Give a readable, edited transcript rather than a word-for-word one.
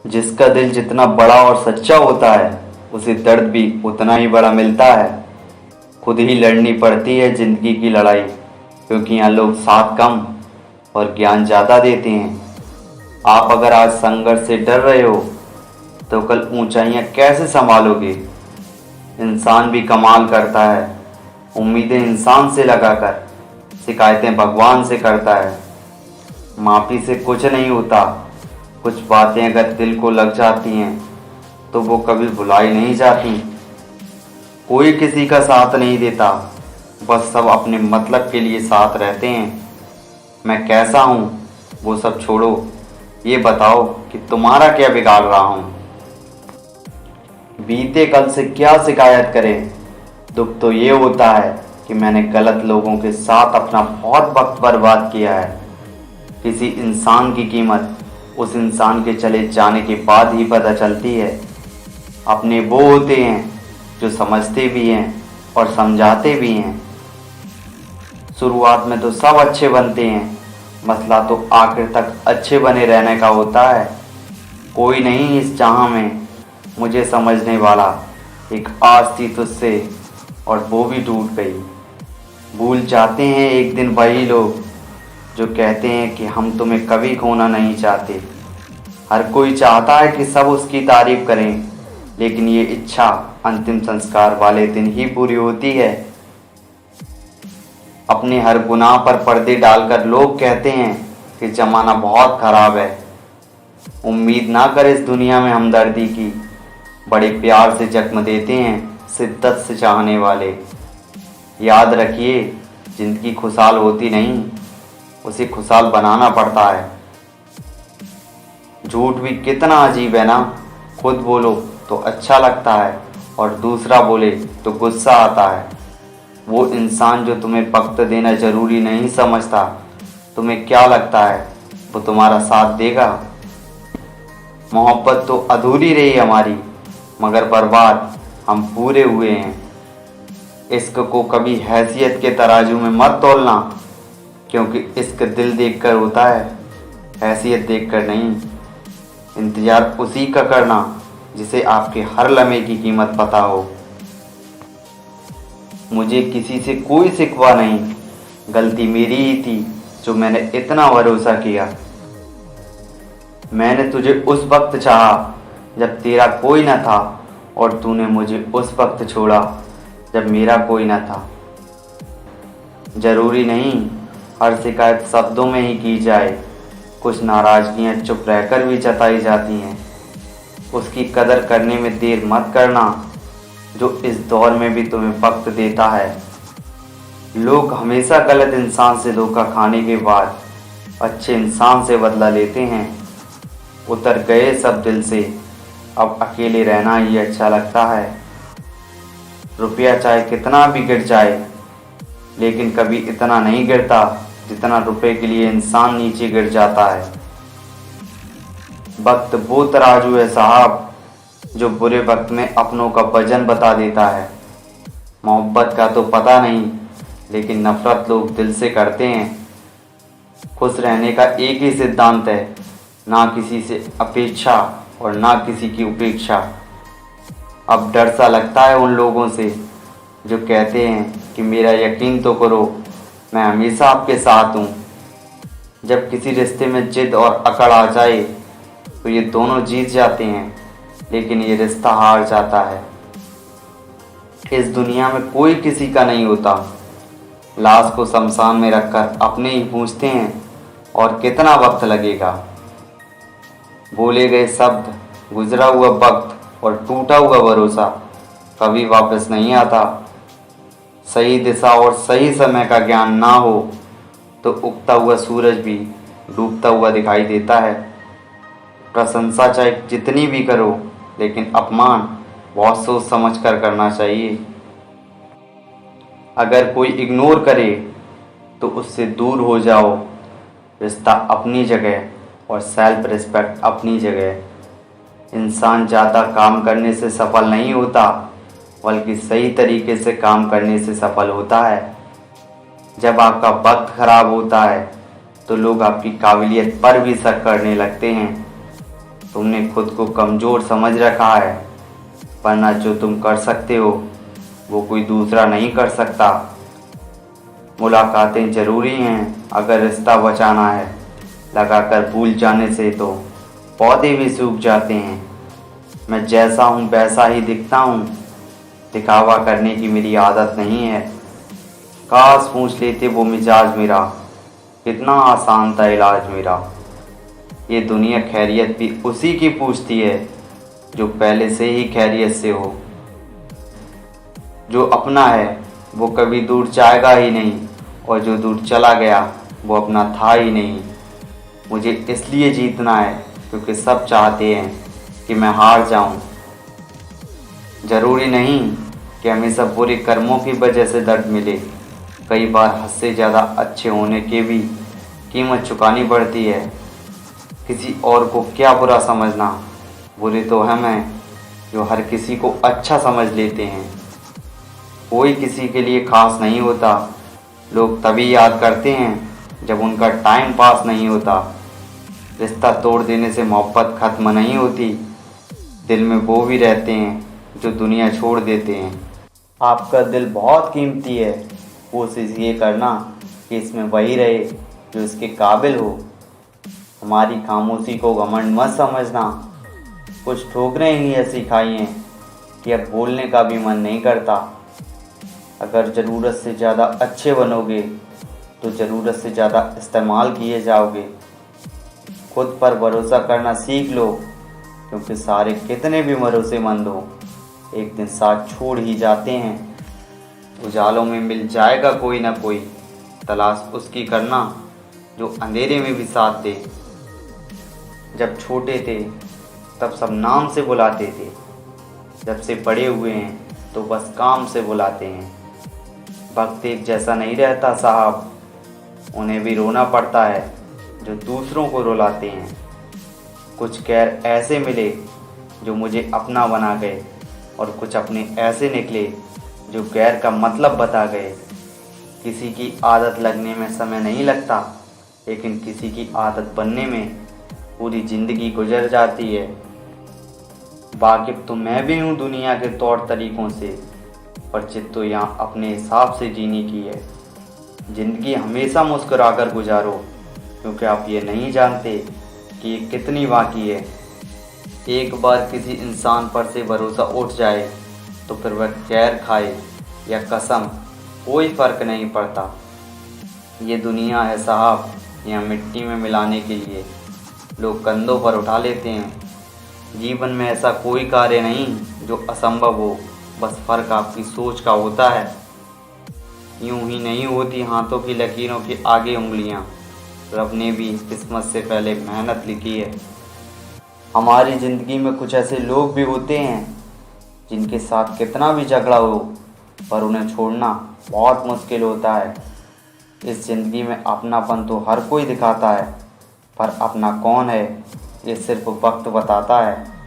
जिसका दिल जितना बड़ा और सच्चा होता है उसे दर्द भी उतना ही बड़ा मिलता है। खुद ही लड़नी पड़ती है जिंदगी की लड़ाई, क्योंकि यहाँ लोग साथ कम और ज्ञान ज़्यादा देते हैं। आप अगर आज संघर्ष से डर रहे हो तो कल ऊंचाइयाँ कैसे संभालोगे। इंसान भी कमाल करता है, उम्मीदें इंसान से लगाकर शिकायतें भगवान से करता है। माफ़ी से कुछ नहीं होता, कुछ बातें अगर दिल को लग जाती हैं तो वो कभी भुलाई नहीं जाती। कोई किसी का साथ नहीं देता, बस सब अपने मतलब के लिए साथ रहते हैं। मैं कैसा हूँ वो सब छोड़ो, ये बताओ कि तुम्हारा क्या बिगाड़ रहा हूँ। बीते कल से क्या शिकायत करें। दुख तो ये होता है कि मैंने गलत लोगों के साथ अपना बहुत वक्त बर्बाद किया है। किसी इंसान की कीमत उस इंसान के चले जाने के बाद ही पता चलती है। अपने वो होते हैं जो समझते भी हैं और समझाते भी हैं। शुरुआत में तो सब अच्छे बनते हैं, मसला तो आखिर तक अच्छे बने रहने का होता है। कोई नहीं इस जहां में मुझे समझने वाला, एक आस थी तुझसे और वो भी टूट गई। भूल जाते हैं एक दिन वही लोग जो कहते हैं कि हम तुम्हें कभी खोना नहीं चाहते। हर कोई चाहता है कि सब उसकी तारीफ करें, लेकिन ये इच्छा अंतिम संस्कार वाले दिन ही पूरी होती है। अपने हर गुनाह पर पर्दे डालकर लोग कहते हैं कि जमाना बहुत खराब है। उम्मीद ना कर इस दुनिया में हमदर्दी की, बड़े प्यार से जख्म देते हैं शिद्दत से चाहने वाले। याद रखिए, जिंदगी खुशहाल होती नहीं, उसे खुशहाल बनाना पड़ता है। झूठ भी कितना अजीब है ना, खुद बोलो तो अच्छा लगता है और दूसरा बोले तो गुस्सा आता है। वो इंसान जो तुम्हें वक्त देना जरूरी नहीं समझता, तुम्हें क्या लगता है वो तुम्हारा साथ देगा। मोहब्बत तो अधूरी रही हमारी, मगर बर्बाद हम पूरे हुए हैं। इश्क को कभी हैसियत के तराजू में मत तोलना, क्योंकि इश्क दिल देखकर होता है, हैसियत देखकर नहीं। इंतजार उसी का करना जिसे आपके हर लम्हे की कीमत पता हो। मुझे किसी से कोई शिकवा नहीं, गलती मेरी ही थी जो मैंने इतना भरोसा किया। मैंने तुझे उस वक्त चाहा जब तेरा कोई न था, और तूने मुझे उस वक्त छोड़ा जब मेरा कोई न था। जरूरी नहीं हर शिकायत शब्दों में ही की जाए, कुछ नाराजगियां चुप रहकर भी जताई जाती हैं। उसकी कदर करने में देर मत करना जो इस दौर में भी तुम्हें वक्त देता है। लोग हमेशा गलत इंसान से धोखा खाने के बाद अच्छे इंसान से बदला लेते हैं। उतर गए सब दिल से, अब अकेले रहना ही अच्छा लगता है। रुपया चाहे कितना भी गिर जाए, लेकिन कभी इतना नहीं गिरता जितना रुपए के लिए इंसान नीचे गिर जाता है। वक्त वो तराजू है साहब जो बुरे वक्त में अपनों का वजन बता देता है। मोहब्बत का तो पता नहीं, लेकिन नफरत लोग दिल से करते हैं। खुश रहने का एक ही सिद्धांत है, ना किसी से अपेक्षा और ना किसी की उपेक्षा। अब डर सा लगता है उन लोगों से जो कहते हैं कि मेरा यकीन तो करो, मैं हमेशा आपके साथ हूँ। जब किसी रिश्ते में जिद और अकड़ आ जाए तो ये दोनों जीत जाते हैं, लेकिन ये रिश्ता हार जाता है। इस दुनिया में कोई किसी का नहीं होता। लाश को शमशान में रखकर अपने ही पूछते हैं और कितना वक्त लगेगा। बोले गए शब्द, गुजरा हुआ वक्त और टूटा हुआ भरोसा कभी वापस नहीं आता। सही दिशा और सही समय का ज्ञान ना हो तो उगता हुआ सूरज भी डूबता हुआ दिखाई देता है। प्रशंसा चाहे जितनी भी करो, लेकिन अपमान बहुत सोच समझ कर करना चाहिए। अगर कोई इग्नोर करे तो उससे दूर हो जाओ। रिश्ता अपनी जगह और सेल्फ रिस्पेक्ट अपनी जगह। इंसान ज़्यादा काम करने से सफल नहीं होता, बल्कि सही तरीके से काम करने से सफल होता है। जब आपका वक्त खराब होता है तो लोग आपकी काबिलियत पर भी शक करने लगते हैं। तुमने खुद को कमज़ोर समझ रखा है, वरना जो तुम कर सकते हो वो कोई दूसरा नहीं कर सकता। मुलाकातें ज़रूरी हैं अगर रिश्ता बचाना है, लगाकर भूल जाने से तो पौधे भी सूख जाते हैं। मैं जैसा हूँ वैसा ही दिखता हूँ, दिखावा करने की मेरी आदत नहीं है। काश पूछ लेते वो मिजाज मेरा, कितना आसान था इलाज मेरा। ये दुनिया खैरियत भी उसी की पूछती है जो पहले से ही खैरियत से हो। जो अपना है वो कभी दूर जाएगा ही नहीं, और जो दूर चला गया वो अपना था ही नहीं। मुझे इसलिए जीतना है क्योंकि सब चाहते हैं कि मैं हार जाऊं। ज़रूरी नहीं कि हमेशा बुरे कर्मों की वजह से दर्द मिले, कई बार हद से ज़्यादा अच्छे होने की भी कीमत चुकानी पड़ती है। किसी और को क्या बुरा समझना, बुरे तो हम हैं जो हर किसी को अच्छा समझ लेते हैं। कोई किसी के लिए खास नहीं होता, लोग तभी याद करते हैं जब उनका टाइम पास नहीं होता। रिश्ता तोड़ देने से मोहब्बत ख़त्म नहीं होती, दिल में वो भी रहते हैं जो दुनिया छोड़ देते हैं। आपका दिल बहुत कीमती है, कोशिश ये करना कि इसमें वही रहे जो इसके काबिल हो। हमारी खामोशी को घमंड मत समझना, कुछ ठोकरें ही ऐसी खाई हैं कि अब बोलने का भी मन नहीं करता। अगर ज़रूरत से ज़्यादा अच्छे बनोगे तो ज़रूरत से ज़्यादा इस्तेमाल किए जाओगे। खुद पर भरोसा करना सीख लो, क्योंकि सारे कितने भी भरोसेमंद हो एक दिन साथ छोड़ ही जाते हैं। उजालों में मिल जाएगा कोई ना कोई, तलाश उसकी करना जो अंधेरे में भी साथ दे। जब छोटे थे तब सब नाम से बुलाते थे, जब से बड़े हुए हैं तो बस काम से बुलाते हैं। वक्त एक जैसा नहीं रहता साहब, उन्हें भी रोना पड़ता है जो दूसरों को रुलाते हैं। कुछ गैर ऐसे मिले जो मुझे अपना बना गए, और कुछ अपने ऐसे निकले जो गैर का मतलब बता गए। किसी की आदत लगने में समय नहीं लगता, लेकिन किसी की आदत बनने में पूरी ज़िंदगी गुजर जाती है। वाकिफ तो मैं भी हूँ दुनिया के तौर तरीक़ों से, परिचित तो यहाँ अपने हिसाब से जीने की है। ज़िंदगी हमेशा मुस्कुराकर गुजारो, क्योंकि आप ये नहीं जानते कि ये कितनी बाकी है। एक बार किसी इंसान पर से भरोसा उठ जाए तो फिर वह खैर खाए या कसम, कोई फ़र्क नहीं पड़ता। ये दुनिया है साहब, यहाँ मिट्टी में मिलाने के लिए लोग कंधों पर उठा लेते हैं। जीवन में ऐसा कोई कार्य नहीं जो असंभव हो, बस फ़र्क आपकी सोच का होता है। यूं ही नहीं होती हाथों की लकीरों के आगे उंगलियां, रब ने भी किस्मत से पहले मेहनत लिखी है। हमारी ज़िंदगी में कुछ ऐसे लोग भी होते हैं जिनके साथ कितना भी झगड़ा हो, पर उन्हें छोड़ना बहुत मुश्किल होता है। इस ज़िंदगी में अपनापन तो हर कोई दिखाता है, पर अपना कौन है ये सिर्फ वक्त बताता है।